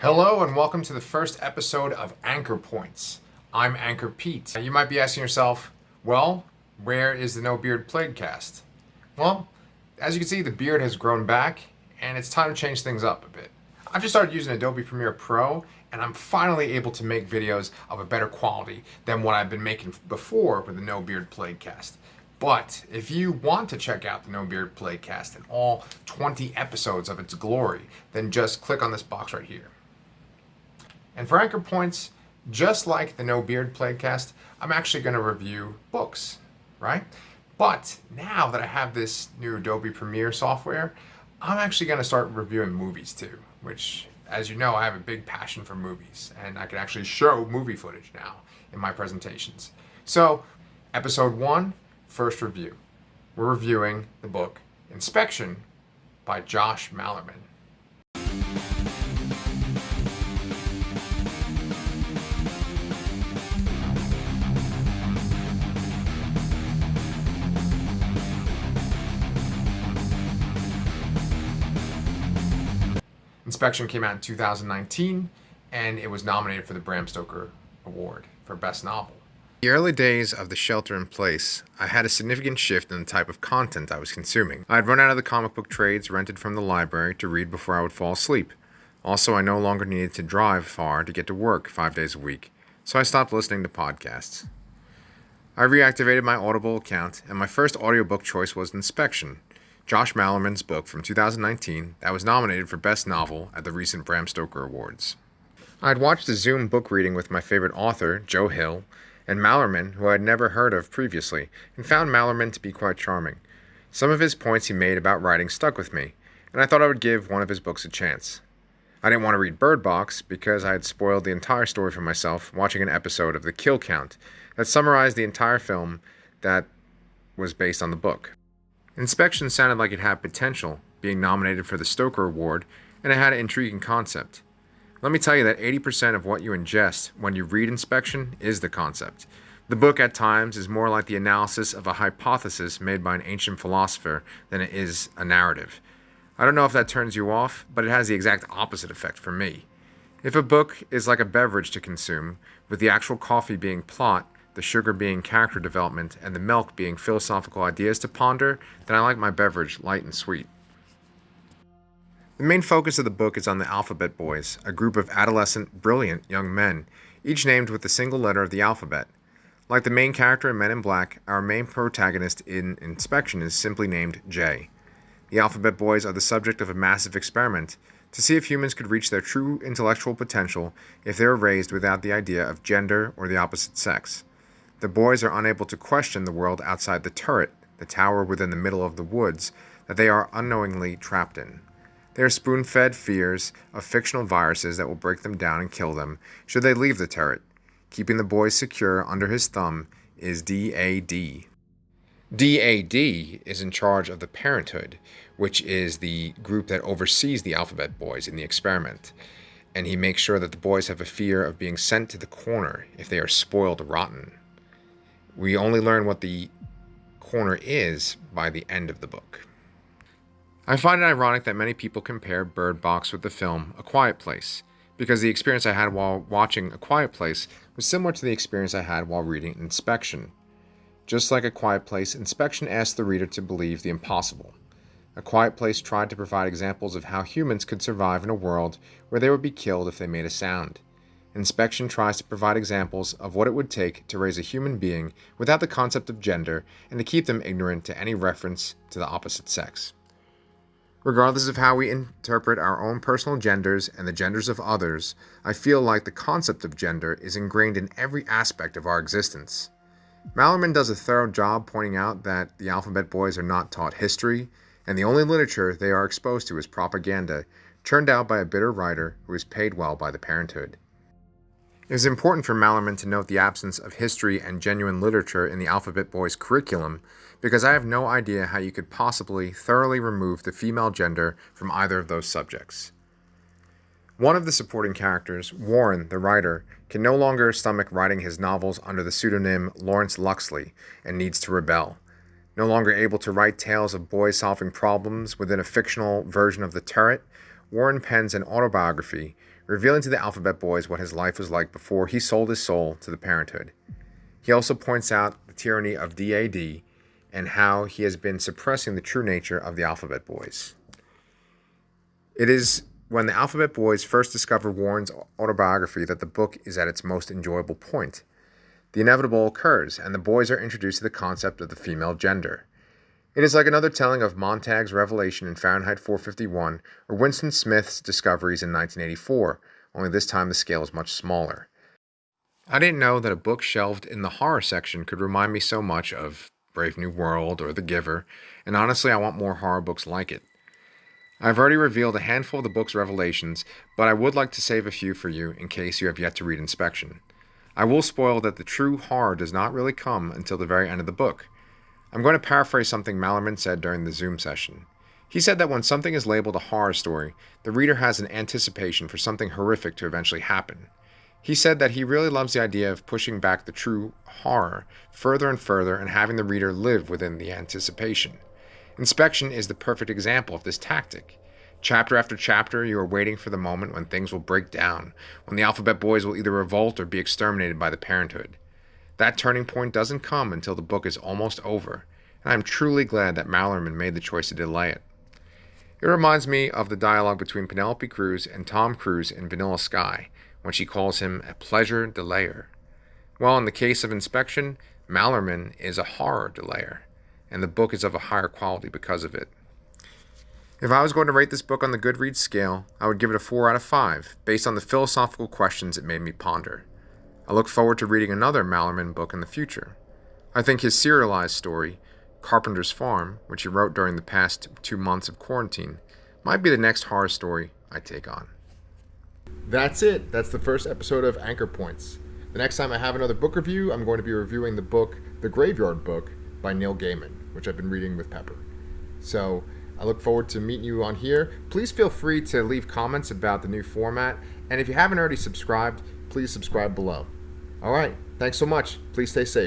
Hello and welcome to the first episode of Anchor Points. I'm Anchorpete. You might be asking yourself, well, where is the No Beard Plaguecast? Well, as you can see, the beard has grown back and it's time to change things up a bit. I've just started using Adobe Premiere Pro and I'm finally able to make videos of a better quality than what I've been making before with the No Beard Plaguecast. But if you want to check out the No Beard Plaguecast and all 20 episodes of its glory, then just click on this box right here. And for Anchor Points, just like the No Beard Plaguecast, I'm actually going to review books, right? But now that I have this new Adobe Premiere software, I'm actually going to start reviewing movies too, which, as you know, I have a big passion for movies, and I can actually show movie footage now in my presentations. So, episode 1, first review. We're reviewing the book Inspection by Josh Malerman. Inspection came out in 2019, and it was nominated for the Bram Stoker Award for Best Novel. In the early days of The Shelter in Place, I had a significant shift in the type of content I was consuming. I had run out of the comic book trades rented from the library to read before I would fall asleep. Also, I no longer needed to drive far to get to work 5 days a week, so I stopped listening to podcasts. I reactivated my Audible account, and my first audiobook choice was Inspection, Josh Malerman's book from 2019 that was nominated for Best Novel at the recent Bram Stoker Awards. I had watched a Zoom book reading with my favorite author, Joe Hill, and Malerman, who I had never heard of previously, and found Malerman to be quite charming. Some of his points he made about writing stuck with me, and I thought I would give one of his books a chance. I didn't want to read Birdbox because I had spoiled the entire story for myself watching an episode of The Kill Count that summarized the entire film that was based on the book. Inspection sounded like it had potential, being nominated for the Stoker Award, and it had an intriguing concept. Let me tell you that 80% of what you ingest when you read Inspection is the concept. The book at times is more like the analysis of a hypothesis made by an ancient philosopher than it is a narrative. I don't know if that turns you off, but it has the exact opposite effect for me. If a book is like a beverage to consume, with the actual coffee being plot, the sugar being character development, and the milk being philosophical ideas to ponder, then I like my beverage light and sweet. The main focus of the book is on the Alphabet Boys, a group of adolescent, brilliant young men, each named with a single letter of the alphabet. Like the main character in Men in Black, our main protagonist in Inspection is simply named J. The Alphabet Boys are the subject of a massive experiment to see if humans could reach their true intellectual potential if they were raised without the idea of gender or the opposite sex. The boys are unable to question the world outside the turret, the tower within the middle of the woods, that they are unknowingly trapped in. They are spoon-fed fears of fictional viruses that will break them down and kill them should they leave the turret. Keeping the boys secure under his thumb is DAD. DAD is in charge of the Parenthood, which is the group that oversees the Alphabet Boys in the experiment. And he makes sure that the boys have a fear of being sent to the corner if they are spoiled rotten. We only learn what the corner is by the end of the book. I find it ironic that many people compare Birdbox with the film A Quiet Place, because the experience I had while watching A Quiet Place was similar to the experience I had while reading Inspection. Just like A Quiet Place, Inspection asked the reader to believe the impossible. A Quiet Place tried to provide examples of how humans could survive in a world where they would be killed if they made a sound. Inspection tries to provide examples of what it would take to raise a human being without the concept of gender and to keep them ignorant to any reference to the opposite sex. Regardless of how we interpret our own personal genders and the genders of others, I feel like the concept of gender is ingrained in every aspect of our existence. Malerman does a thorough job pointing out that the Alphabet Boys are not taught history, and the only literature they are exposed to is propaganda, churned out by a bitter writer who is paid well by the Parenthood. It is important for Malerman to note the absence of history and genuine literature in the Alphabet Boys curriculum, because I have no idea how you could possibly thoroughly remove the female gender from either of those subjects. One of the supporting characters, Warren, the writer, can no longer stomach writing his novels under the pseudonym Lawrence Luxley and needs to rebel. No longer able to write tales of boys solving problems within a fictional version of the turret, Warren pens an autobiography revealing to the Alphabet Boys what his life was like before he sold his soul to the parenthood. He also points out the tyranny of DAD and how he has been suppressing the true nature of the Alphabet Boys. It is when the Alphabet Boys first discover Warren's autobiography that the book is at its most enjoyable point. The inevitable occurs, and the boys are introduced to the concept of the female gender. It is like another telling of Montag's revelation in Fahrenheit 451 or Winston Smith's discoveries in 1984, only this time the scale is much smaller. I didn't know that a book shelved in the horror section could remind me so much of Brave New World or The Giver, and honestly I want more horror books like it. I've already revealed a handful of the book's revelations, but I would like to save a few for you in case you have yet to read Inspection. I will spoil that the true horror does not really come until the very end of the book. I'm going to paraphrase something Malerman said during the Zoom session. He said that when something is labeled a horror story, the reader has an anticipation for something horrific to eventually happen. He said that he really loves the idea of pushing back the true horror further and further and having the reader live within the anticipation. Inspection is the perfect example of this tactic. Chapter after chapter, you are waiting for the moment when things will break down, when the Alphabet Boys will either revolt or be exterminated by the parenthood. That turning point doesn't come until the book is almost over, and I'm truly glad that Malerman made the choice to delay it. It reminds me of the dialogue between Penelope Cruz and Tom Cruise in Vanilla Sky, when she calls him a pleasure delayer. Well, in the case of Inspection, Malerman is a horror delayer, and the book is of a higher quality because of it. If I was going to rate this book on the Goodreads scale, I would give it a 4 out of 5, based on the philosophical questions it made me ponder. I look forward to reading another Malerman book in the future. I think his serialized story, Carpenter's Farm, which he wrote during the past 2 months of quarantine, might be the next horror story I take on. That's it. That's the first episode of Anchor Points. The next time I have another book review, I'm going to be reviewing the book The Graveyard Book by Neil Gaiman, which I've been reading with Pepper. So I look forward to meeting you on here. Please feel free to leave comments about the new format. And if you haven't already subscribed, please subscribe below. All right. Thanks so much. Please stay safe.